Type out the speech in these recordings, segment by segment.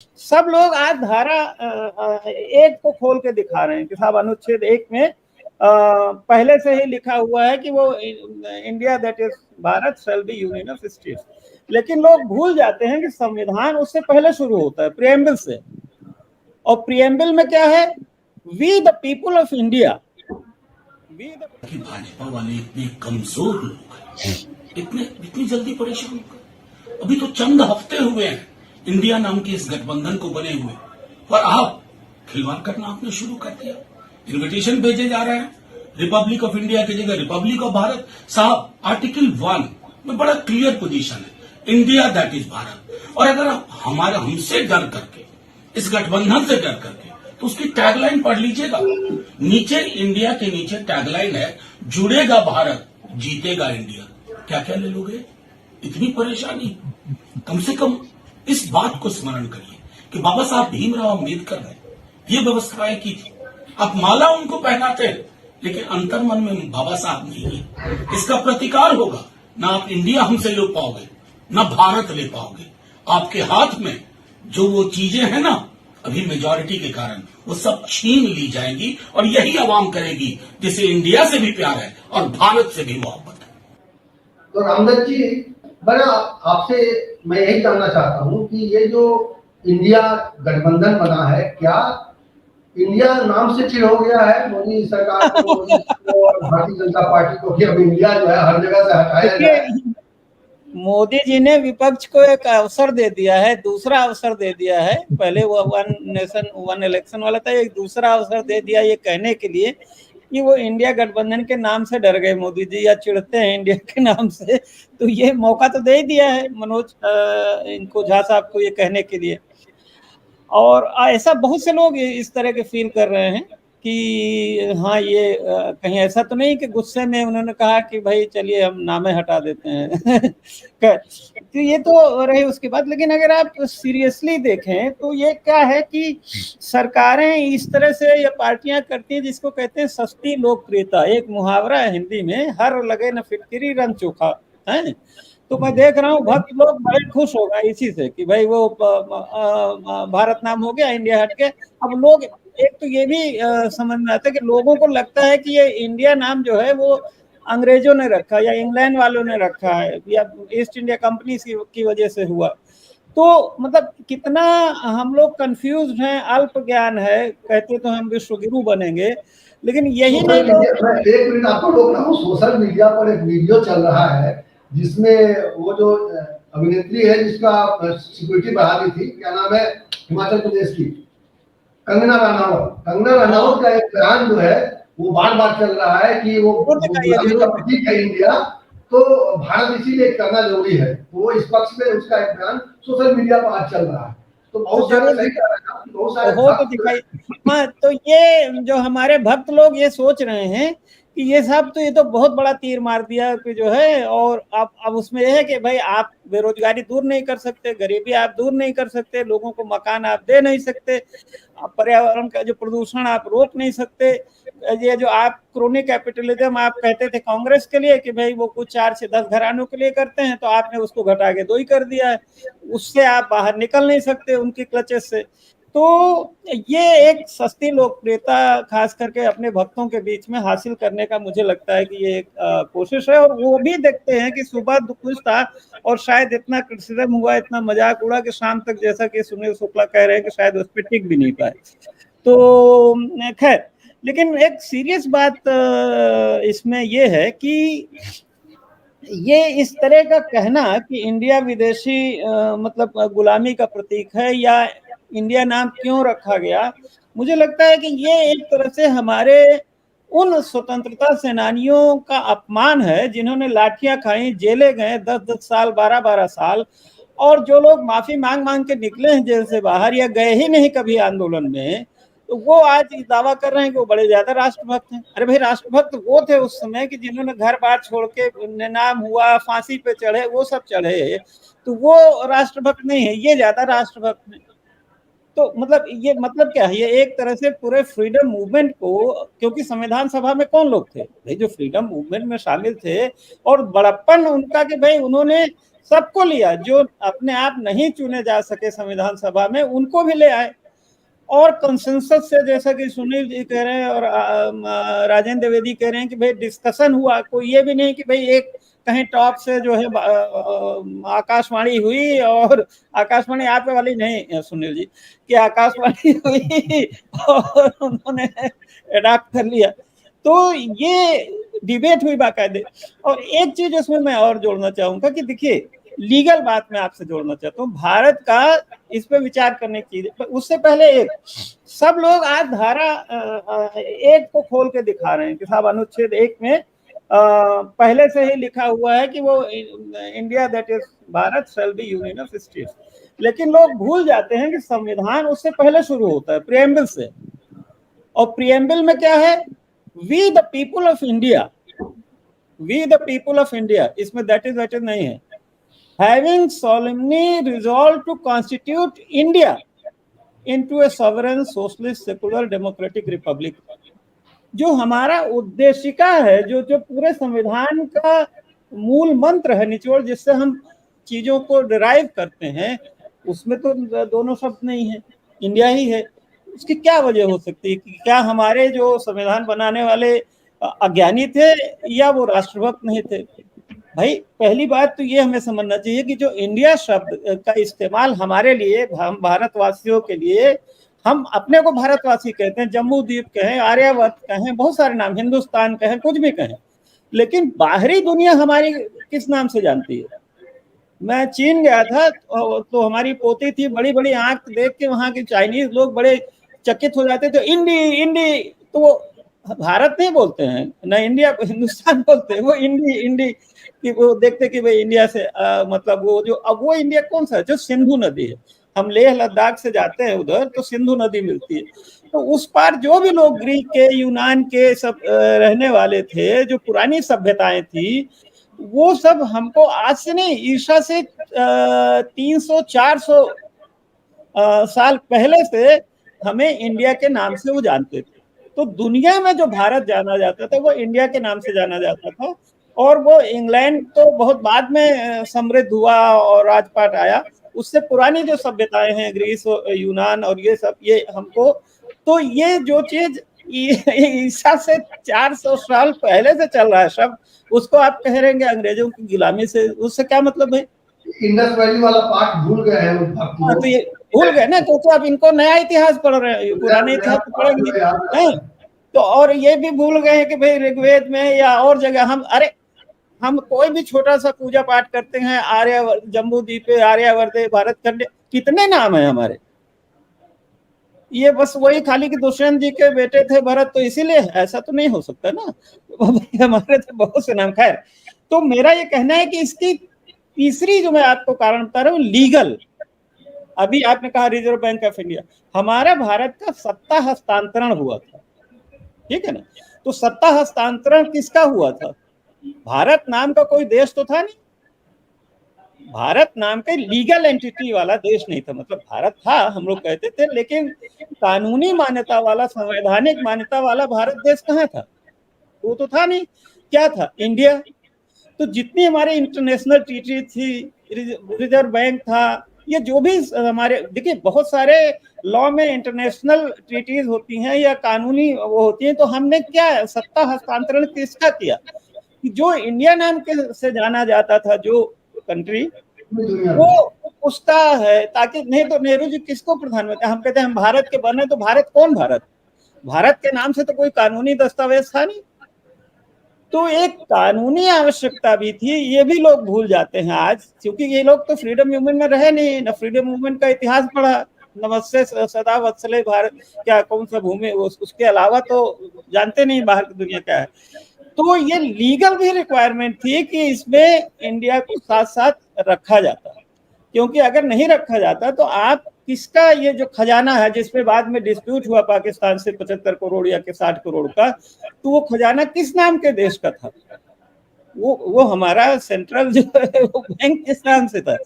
सब लोग आज धारा एक को खोल के दिखा रहे हैं कि साहब अनुच्छेद एक में पहले से ही लिखा हुआ है कि वो India that is Bharat shall be union of states, लेकिन लोग भूल जाते हैं कि संविधान उससे पहले शुरू होता है, प्रियम्बल से। और प्रियम्बल में क्या है? We the people of India, we the Bhajpa वाले इतने कमजोर लोग हैं, इतनी जल्दी परेशान होकर। अभी तो चंद हफ्ते हुए हैं इंडिया नाम के इस गठबंधन को बने हुए, और आप खिलवाड़ करना आपने शुरू कर दिया। इन्विटेशन भेजे जा रहे हैं रिपब्लिक ऑफ इंडिया की जगह रिपब्लिक ऑफ भारत। साहब, आर्टिकल 1 में बड़ा क्लियर पोजीशन है, इंडिया दैट इज भारत। और अगर आप हमसे डर करके, इस गठबंधन से डर करके, तो उसकी टैगलाइन पढ़ लीजिएगा। नीचे इंडिया के नीचे टैगलाइन है, जुड़ेगा भारत जीतेगा इंडिया। क्या क्या ले लोगे? इतनी परेशानी? कम से कम इस बात को स्मरण करिए कि बाबा साहब भीमराव अम्बेडकर ने ये व्यवस्थाएं की थी। आप माला उनको पहनाते हैं, लेकिन अंतर्मन में बाबा साहब नहीं है। इसका प्रतिकार होगा, ना आप इंडिया हमसे ले पाओगे, ना भारत ले पाओगे। आपके हाथ में जो वो चीजें हैं ना, अभी मेजॉरिटी के कारण वो सब छीन ली जाएंगी, और यही आवाम करेगी जिसे इंडिया से भी प्यार है और भारत से भी मोहब्बत है। तो रामदत्त जी, मैं आपसे मैं यही जानना चाहता हूं कि ये जो इंडिया गठबंधन बना है, क्या इंडिया नाम से चिढ़ हो गया है मोदी सरकार को और भारतीय जनता पार्टी को कि अब इंडिया जो है हर जगह से हटाया जाए? मोदी जी ने विपक्ष को एक अवसर दे दिया है, दूसरा अवसर दे दिया है। पहले वो वन नेशन वन इलेक्शन वाला था, एक दूसरा अवसर दे दिया ये कहने के लिए कि वो इंडिया गठबंधन के नाम से डर गए मोदी जी, या चिढ़ते हैं इंडिया के नाम से। तो ये मौका तो दे ही दिया है मनोज इनको, झा साहब को, ये कहने के लिए। और ऐसा बहुत से लोग इस तरह के फील कर रहे हैं कि हाँ, ये कहीं ऐसा तो नहीं कि गुस्से में उन्होंने कहा कि भाई चलिए हम नामे हटा देते हैं। तो ये तो रही उसकी बात। लेकिन अगर आप सीरियसली देखें तो ये क्या है कि सरकारें इस तरह से या पार्टियां करती हैं जिसको कहते हैं सस्ती लोकप्रियता। एक मुहावरा है हिंदी में, हर लगे न फिटकिरी रंग चोखा है। तो मैं देख रहा हूँ भक्त लोग बड़े खुश हो गए इसी से कि भाई वो भारत नाम हो गया, इंडिया हट गया। अब लोग, एक तो ये भी समझ में आता है कि लोगों को लगता है कि ये इंडिया नाम जो है वो अंग्रेजों ने रखा या इंग्लैंड वालों ने रखा है या ईस्ट इंडिया कंपनी की वजह से हुआ। तो मतलब कितना हम लोग कंफ्यूज हैं, अल्प ज्ञान है। कहते तो हम विश्वगुरु बनेंगे, लेकिन यही नहीं लोग। एक मिनट आपको रोकना हूँ। सोशल मीडिया पर एक वीडियो चल रहा है जिसमें वो जो अभिनेत्री है जिसका सिक्योरिटी बढ़ा दी थी, क्या नाम है, हिमाचल प्रदेश की, कंगना रनावत का एक बयान जो है वो बार बार चल रहा है कि वो गुलामी का प्रतीक है इंडिया, तो भारत इसीलिए करना जरूरी है। तो वो इस पक्ष में उसका एक बयान सोशल मीडिया पर आज चल रहा है। तो बहुत सारे सही कह रहे हैं, बहुत सारे तो दिखाई। हाँ, तो ये जो हमारे भक्त लोग ये सोच रहे हैं कि ये सब तो, ये तो बहुत बड़ा तीर मार दिया कि जो है। और अब उसमें यह है कि भाई आप बेरोजगारी दूर नहीं कर सकते, गरीबी आप दूर नहीं कर सकते, लोगों को मकान आप दे नहीं सकते, पर्यावरण का जो प्रदूषण आप रोक नहीं सकते। ये जो आप क्रोनी कैपिटलिज्म आप कहते थे कांग्रेस के लिए कि भाई वो कुछ 4 से 10 घरानों के लिए करते हैं, तो आपने उसको घटा के 2 ही कर दिया है। उससे आप बाहर निकल नहीं सकते उनकी क्लचेस से। तो ये एक सस्ती लोकप्रियता खास करके अपने भक्तों के बीच में हासिल करने का मुझे लगता है कि ये एक कोशिश है। और वो भी देखते हैं कि सुबह कुछ था और शायद इतना क्रिटिसिज्म हुआ, इतना मजाक उड़ा कि शाम तक, जैसा कि सुनील शुक्ला कह रहे हैं, कि शायद उस पर टिक भी नहीं पाए। तो खैर, लेकिन एक सीरियस बात इसमें ये है कि ये इस तरह का कहना कि इंडिया विदेशी मतलब गुलामी का प्रतीक है या इंडिया नाम क्यों रखा गया, मुझे लगता है कि ये एक तरह से हमारे उन स्वतंत्रता सेनानियों का अपमान है जिन्होंने लाठियां खाई, जेले गए 10-10 साल, 12-12 साल, और जो लोग माफी मांग मांग के निकले हैं जेल से बाहर या गए ही नहीं कभी आंदोलन में, तो वो आज दावा कर रहे हैं कि वो बड़े ज्यादा राष्ट्रभक्त हैं। अरे भाई, राष्ट्रभक्त वो थे उस समय कि जिन्होंने घर बार छोड़ के, नाम हुआ, फांसी पे चढ़े, वो सब चढ़े। तो वो राष्ट्रभक्त नहीं है, ये ज्यादा राष्ट्रभक्त है। तो मतलब ये मतलब क्या है, ये एक तरह से पूरे फ्रीडम मूवमेंट को, क्योंकि संविधान सभा में कौन लोग थे भाई जो फ्रीडम मूवमेंट में शामिल थे, और बड़प्पन उनका कि भाई उन्होंने सबको लिया, जो अपने आप नहीं चुने जा सके संविधान सभा में उनको भी ले आए, और कंसेंसस से, जैसा कि सुनील जी कह रहे हैं और राजेंद्र द्विवेदी कह रहे हैं कि भाई डिस्कशन हुआ, कोई ये भी नहीं कि भाई एक कहीं टॉप से जो है आकाशवाणी हुई, और आकाशवाणी आप वाली नहीं सुनील जी, कि आकाशवाणी हुई और उन्होंने अडॉप्ट कर लिया। तो ये डिबेट हुई बाकायदे। और एक चीज उसमें मैं और जोड़ना चाहूंगा कि देखिए, लीगल बात मैं आपसे जोड़ना चाहता हूँ, भारत का इस पे विचार करने की चीज, उससे पहले एक, सब लोग आज धारा 1 को खोल के दिखा रहे हैं कि साहब अनुच्छेद 1 में पहले से ही लिखा हुआ है कि वो India that is Bharat shall be union of states, लेकिन लोग भूल जाते हैं कि संविधान उससे पहले शुरू होता है, प्रियम्बल से। और प्रियम्बल में क्या है, we the people of India, we the people of India, इसमें दैट इज नहीं है, having solemnly resolved to constitute India into a sovereign socialist secular democratic republic। जो हमारा उद्देशिका है, जो जो पूरे संविधान का मूल मंत्र है, निचोड़ जिससे हम चीजों को डिराइव करते हैं, उसमें तो दोनों शब्द नहीं है, इंडिया ही है। उसकी क्या वजह हो सकती है कि क्या हमारे जो संविधान बनाने वाले अज्ञानी थे या वो राष्ट्रभक्त नहीं थे? भाई पहली बात तो ये हमें समझना चाहिए कि जो इंडिया शब्द का इस्तेमाल हमारे लिए, हम भारतवासियों के लिए, हम अपने को भारतवासी कहते हैं, जम्मू द्वीप कहें, आर्यावर्त कहें, बहुत सारे नाम, हिंदुस्तान कहें, कुछ भी कहें, लेकिन बाहरी दुनिया हमारी किस नाम से जानती है? मैं चीन गया था तो हमारी पोती थी, बड़ी बड़ी आंख देख के वहां के चाइनीज लोग बड़े चकित हो जाते थे, इंडी इंडी, तो वो भारत नहीं बोलते हैं ना, इंडिया हिंदुस्तान बोलते हैं, वो इंडी इंडी, कि वो देखते कि भाई इंडिया से मतलब वो जो, अब वो इंडिया कौन सा है, जो सिंधु नदी है, हम लेह लद्दाख से जाते हैं उधर तो सिंधु नदी मिलती है, तो उस पार जो भी लोग ग्रीक के, यूनान के सब रहने वाले थे, जो पुरानी सभ्यताएं थी, वो सब हमको आज से नहीं, ईसा से 300-400 साल पहले से हमें इंडिया के नाम से वो जानते थे। तो दुनिया में जो भारत जाना जाता था वो इंडिया के नाम से जाना जाता था, और वो इंग्लैंड तो बहुत बाद में समृद्ध हुआ और राजपाट आया, उससे पुरानी जो सभ्यताएं हैं, ग्रीस, यूनान और ये सब, ये हमको, तो ये जो चीज ईसा से 400 साल पहले से चल रहा है शब्द, उसको आप कह रहे हैं अंग्रेजों की गुलामी से, उससे क्या मतलब है? इंडस वैली वाला पार्ट भूल गए हैं तो ये भूल गए ना, क्योंकि आप इनको नया इतिहास पढ़ रहे हैं, पुराने इतिहास तो पढ़ेंगे नहीं। तो और ये भी भूल गए हैं कि भाई ऋग्वेद में या और जगह हम कोई भी छोटा सा पूजा पाठ करते हैं, आर्यावर्त, जम्बू द्वीप, आर्यावर्त, भारत खंड, कितने नाम है हमारे, ये बस वही खाली कि दुष्यंत जी के बेटे थे भरत, तो इसीलिए ऐसा तो नहीं हो सकता ना, हमारे तो बहुत से नाम। खैर, तो मेरा ये कहना है कि इसकी तीसरी जो मैं आपको कारण बता रहा हूँ, लीगल, अभी आपने कहा रिजर्व बैंक ऑफ इंडिया, हमारा भारत का सत्ता हस्तांतरण हुआ था, ठीक है ना, तो सत्ता हस्तांतरण किसका हुआ था? भारत नाम का कोई देश तो था नहीं, भारत नाम के लीगल एंटिटी वाला देश नहीं था, मतलब भारत था हम लोग कहते थे, लेकिन कानूनी मान्यता वाला, संवैधानिक मान्यता वाला भारत देश कहाँ था? वो तो था नहीं। क्या था? इंडिया। तो जितनी हमारे इंटरनेशनल ट्रीटी थी, रिजर्व बैंक था, ये जो भी हमारे, देखिए बहुत सारे लॉ में इंटरनेशनल ट्रीटीज होती हैं या कानूनी वो होती हैं, तो हमने क्या सत्ता हस्तांतरण किसका किया? जो इंडिया नाम के से जाना जाता था जो कंट्री, वो उसका है, ताकि नहीं तो नेहरू जी किसको प्रधानमंत्री, हम कहते हैं हम भारत के बने, तो भारत कौन भारत? भारत के नाम से तो कोई कानूनी दस्तावेज था नहीं, तो एक कानूनी आवश्यकता भी थी, ये भी लोग भूल जाते हैं आज, क्योंकि ये लोग तो फ्रीडम मूवमेंट में रहे नहीं, न फ्रीडम मूवमेंट का इतिहास पढ़ा, नमस्ते सदा वत्सले भारत, क्या कौन सा भूमि, उसके अलावा तो जानते नहीं बाहर की दुनिया क्या है। तो ये लीगल भी रिक्वायरमेंट थी कि इसमें इंडिया को साथ साथ रखा जाता, क्योंकि अगर नहीं रखा जाता तो आप किसका ये जो खजाना है, जिसमें बाद में डिस्प्यूट हुआ पाकिस्तान से 75 करोड़ या के 60 करोड़ का, तो वो खजाना किस नाम के देश का था? वो हमारा सेंट्रल जो है वो बैंक किस नाम से था?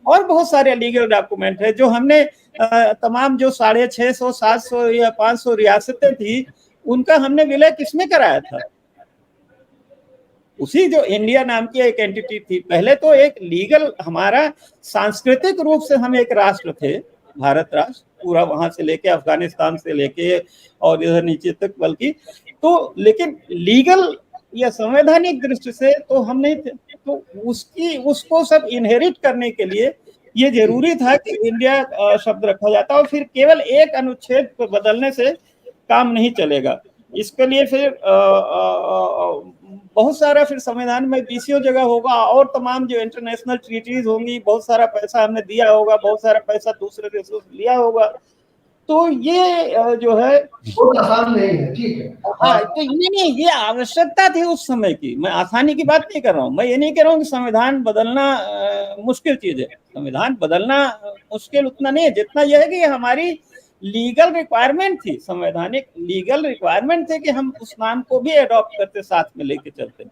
और बहुत सारे लीगल डॉक्यूमेंट है जो हमने तमाम जो 650, 700 या 500 रियासतें थी उनका हमने विलय किसमें कराया था? उसी जो इंडिया नाम की एक एंटिटी थी। पहले तो एक लीगल, हमारा सांस्कृतिक रूप से हम एक राष्ट्र थे, भारत राष्ट्र, पूरा वहां से लेके अफगानिस्तान से लेके और इधर नीचे तक, बल्कि तो लेकिन लीगल या संवैधानिक दृष्टि से तो हम नहीं थे। तो उसको सब इनहेरिट करने के लिए ये जरूरी था कि इंडिया शब्द रखा जाता, और फिर केवल एक अनुच्छेद को बदलने से काम नहीं चलेगा। इसके लिए फिर बहुत सारा फिर संविधान में बीसीओ जगह होगा और तमाम जो इंटरनेशनल ट्रीटीज होंगी, बहुत सारा पैसा हमने दिया होगा, बहुत सारा पैसा दूसरे देशों से लिया होगा। तो ये जो है बहुत आसान नहीं है, ठीक है। हाँ, तो ये नहीं, ये आवश्यकता थी उस समय की। मैं आसानी की बात नहीं कर रहा हूँ, मैं ये नहीं कह रहा हूँ कि संविधान बदलना मुश्किल चीज है। संविधान बदलना मुश्किल उतना नहीं है जितना यह है कि हमारी लीगल रिक्वायरमेंट थी, संवैधानिक लीगल रिक्वायरमेंट थे कि हम उस नाम को भी अडॉप्ट करते, साथ में लेके चलते।